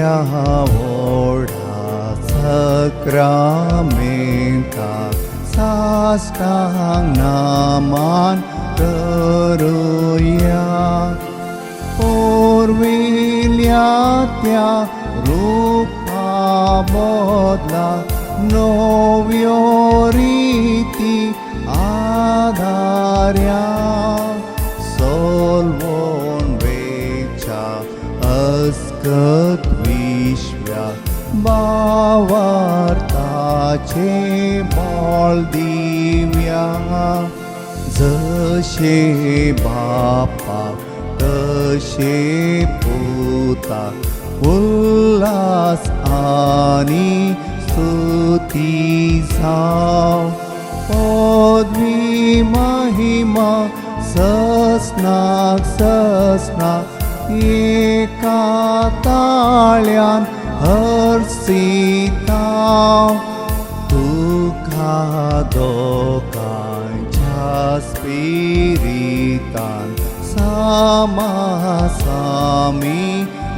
या ओढा सक्रामेंता साष्टांग नमन करूया. पूर्विल्या त्या रूपा बदला नव्यो रीती आधार्या. सोलवोन वेचा अस्कत विश्व्या बावार्ताचे बोल दिव्या. जशे बापा तशे पुता उल्हास आणि स्तुती जाव. पदवी महिमा ससनाक ससनाक एका ताळ्यान हर्षिताव. तुका दोगांच्या स्पिरितान समासामी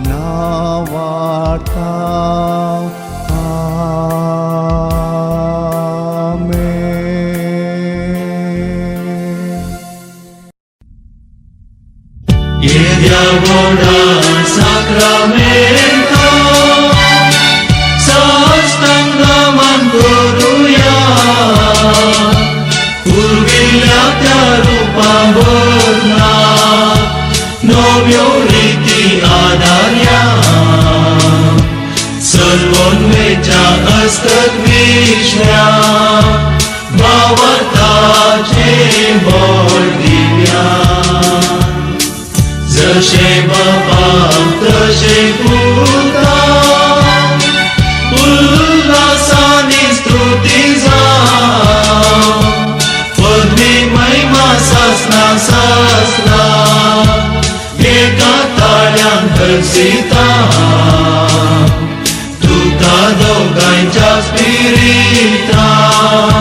नावार्ताव. Oda sakramento saष्टांग नमन करूया. पूर्विल्या त्या रूपा बदला नव्यो रीती आधार्या. सर्वोन्वेचा अस्कत विश्व्या भावार्थाचे बोल दिव्या. जशे बापा तशे पुता उल्हासानी स्तुती जाव. पदवी महिमा ससना ससना एका ताळ्यान हर्षिता. तुका दोगांच्या स्पिरितान